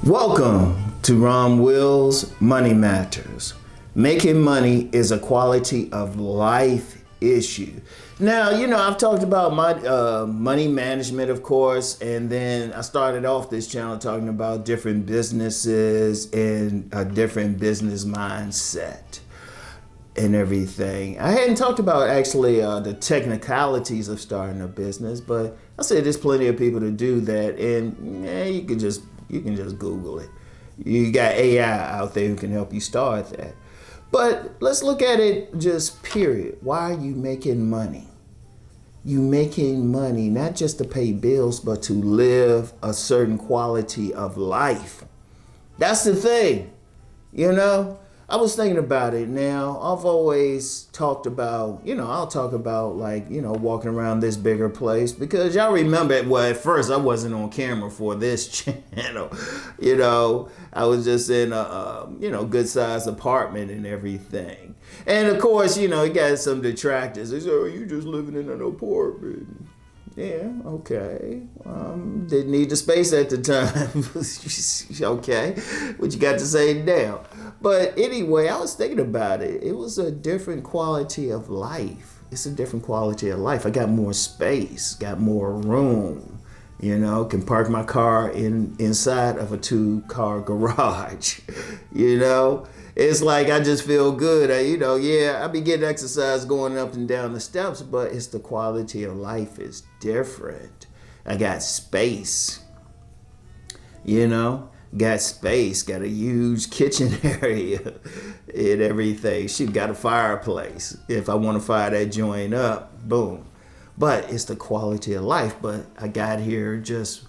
Welcome to Rom Wills Money Matters. Making money is a quality of life issue. Now, I've talked about my money management, of course, and then I started off this channel talking about different businesses and a different business mindset and everything. I hadn't talked about actually the technicalities of starting a business, but I said there's plenty of people to do that, and you can just Google it. You got AI out there who can help you start that. But let's look at it just period. Why are you making money? You making money not just to pay bills, but to live a certain quality of life. That's the thing. I was thinking about it now. I've always talked about, I'll talk about walking around this bigger place because y'all remember, at first I wasn't on camera for this channel. I was just in a, good sized apartment and everything. And of course, it got some detractors. They say, oh, you just living in an apartment. Yeah, okay. Didn't need the space at the time. Okay, what you got to say now? But anyway, I was thinking about it. It was a different quality of life. It's a different quality of life. I got more space, got more room. Can park my car inside of a 2-car garage. It's like I just feel good. I be getting exercise going up and down the steps, but it's the quality of life is different. I got space. Got space, got a huge kitchen area and everything. She got a fireplace. If I want to fire that joint up, boom. But it's the quality of life. But I got here just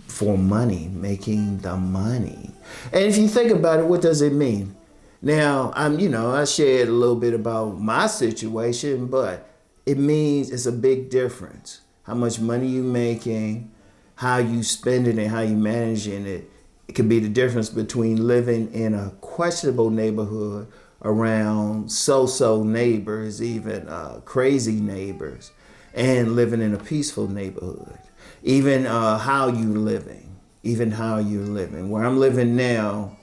for money, making the money. And if you think about it, what does it mean? Now, I shared a little bit about my situation, but it means it's a big difference. How much money you making, how you spend it, and how you managing it. It could be the difference between living in a questionable neighborhood around so-so neighbors, even crazy neighbors, and living in a peaceful neighborhood. Even how you're living. Where I'm living now,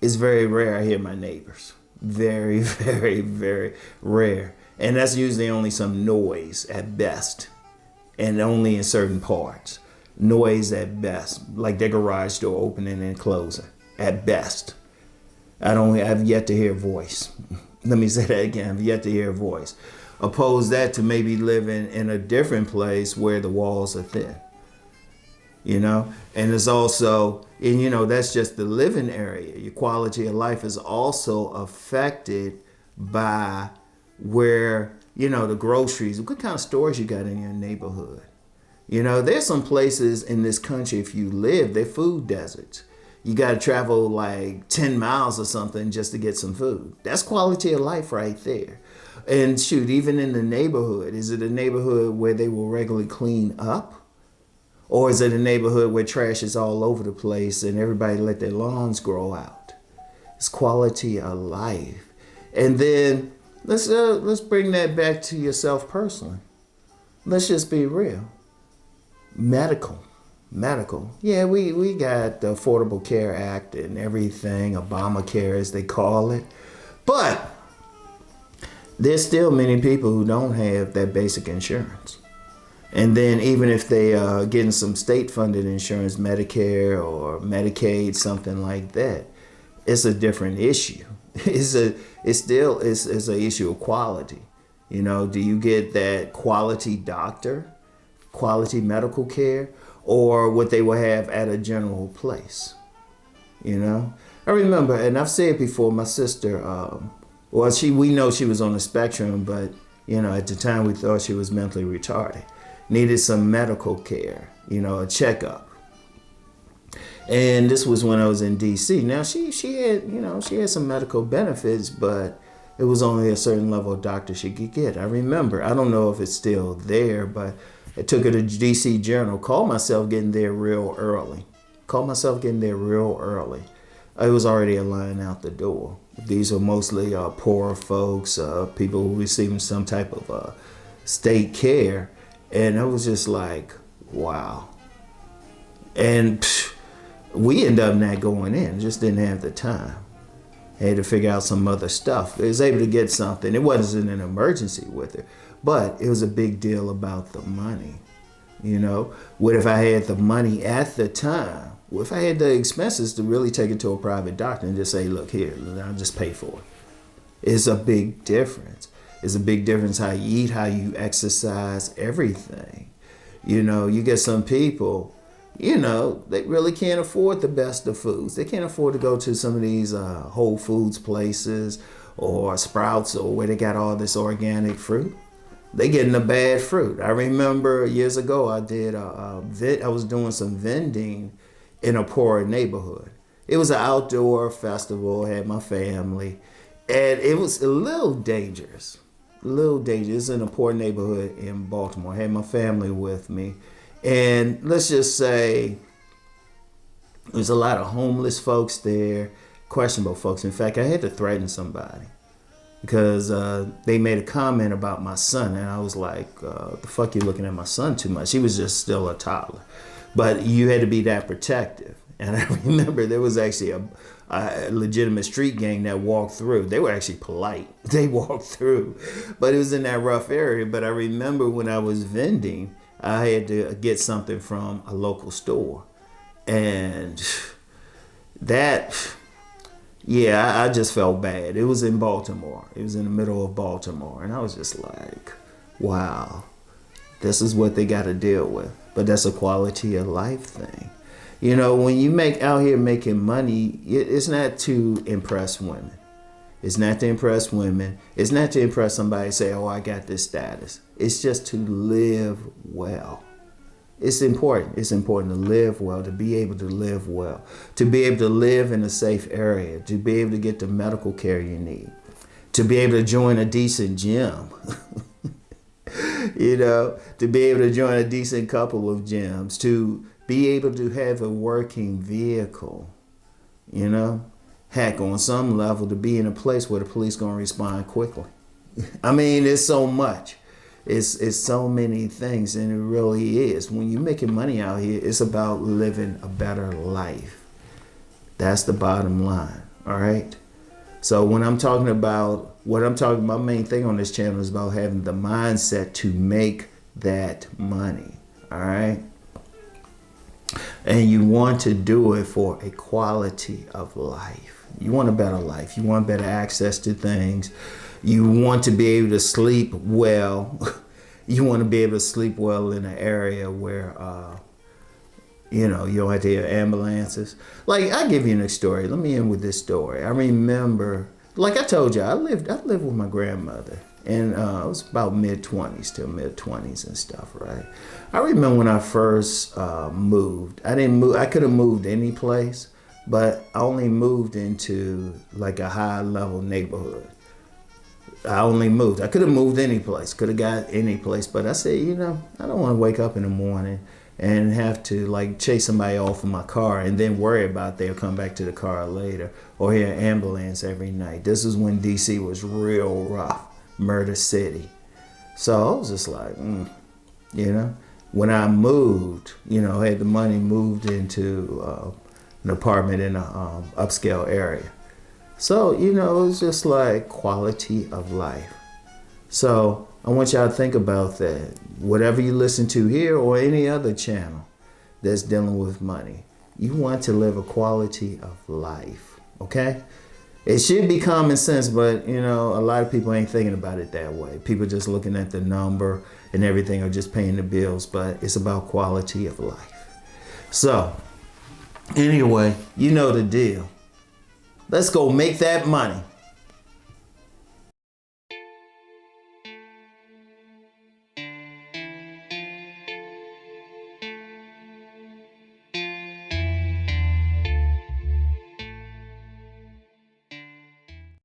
it's very rare I hear my neighbors. Very, very, very rare. And that's usually only some noise at best, and only in certain parts. Noise at best, like their garage door opening and closing, at best. I've yet to hear a voice. Let me say that again, I've yet to hear a voice. Oppose that to maybe living in a different place where the walls are thin. And it's also, that's just the living area. Your quality of life is also affected by where, the groceries, what kind of stores you got in your neighborhood. There's some places in this country, if you live, they're food deserts. You got to travel like 10 miles or something just to get some food. That's quality of life right there. And shoot, even in the neighborhood, is it a neighborhood where they will regularly clean up? Or is it a neighborhood where trash is all over the place and everybody let their lawns grow out? It's quality of life. And then let's bring that back to yourself personally. Let's just be real. Medical. Yeah, we got the Affordable Care Act and everything, Obamacare as they call it. But there's still many people who don't have that basic insurance. And then even if they are getting some state-funded insurance, Medicare or Medicaid, something like that, it's a different issue. It's an issue of quality. Do you get that quality doctor, quality medical care, or what they will have at a general place? I remember, and I've said before, my sister, we know she was on the spectrum, but at the time we thought she was mentally retarded. Needed some medical care, a checkup. And this was when I was in DC. Now she had some medical benefits, but it was only a certain level of doctor she could get. I remember, I don't know if it's still there, but I took her to DC Journal, called myself getting there real early. It was already a line out the door. These are mostly poor folks, people who receiving some type of state care. And I was just like, wow. And We ended up not going in, just didn't have the time. Had to figure out some other stuff. I was able to get something. It wasn't an emergency with it, but it was a big deal about the money. You know, what if I had the money at the time? What if I had the expenses to really take it to a private doctor and just say, look here, I'll just pay for it? It's a big difference. It's a big difference how you eat, how you exercise, everything. You know, you get some people, you know, they really can't afford the best of foods. They can't afford to go to some of these Whole Foods places or Sprouts or where they got all this organic fruit. They getting the bad fruit. I remember years ago I was doing some vending in a poor neighborhood. It was an outdoor festival, I had my family, and it was a little dangerous. It's in a poor neighborhood in Baltimore. I had my family with me. And let's just say there's a lot of homeless folks there, questionable folks. In fact, I had to threaten somebody because they made a comment about my son. And I was like, the fuck you looking at my son too much? He was just still a toddler. But you had to be that protective. And I remember there was actually a legitimate street gang that walked through. They were actually polite. They walked through. But it was in that rough area. But I remember when I was vending, I had to get something from a local store. And that, yeah, I just felt bad. It was in Baltimore. It was in the middle of Baltimore. And I was just like, wow, this is what they got to deal with. But that's a quality of life thing. You know, when you out here making money, it's not to impress women. It's not to impress women. It's not to impress somebody and say, oh, I got this status. It's just to live well. It's important. It's important to live well, to be able to live well, to be able to live in a safe area, to be able to get the medical care you need, to be able to join a decent gym, you know, to be able to join a decent couple of gyms, to be able to have a working vehicle, you know. Heck, on some level, to be in a place where the police gonna respond quickly. I mean, it's so much. It's so many things, and it really is. When you're making money out here, it's about living a better life. That's the bottom line, all right? So when I'm talking about, my main thing on this channel is about having the mindset to make that money, all right? And you want to do it for a quality of life. You want a better life. You want better access to things. You want to be able to sleep well. You want to be able to sleep well in an area where, you know, you don't have to hear ambulances. Like, I'll give you a story. Let me end with this story. I remember, like I told you, I lived with my grandmother. And it was about mid-20s till mid-20s and stuff, right? I remember when I first moved. I could have moved any place, but I only moved into like a high-level neighborhood. I only moved. I could have moved any place, could have got any place, but I said, you know, I don't want to wake up in the morning and have to like chase somebody off in my car and then worry about they'll come back to the car later or hear an ambulance every night. This is when DC was real rough. Murder City. So I was just like, you know, when I moved, you know, had the money, moved into an apartment in a upscale area. So, you know, it was just like quality of life. So I want y'all to think about that. Whatever you listen to here or any other channel that's dealing with money, you want to live a quality of life, okay? It should be common sense, but, you know, a lot of people ain't thinking about it that way. People just looking at the number and everything or just paying the bills, but it's about quality of life. So, anyway, you know the deal. Let's go make that money.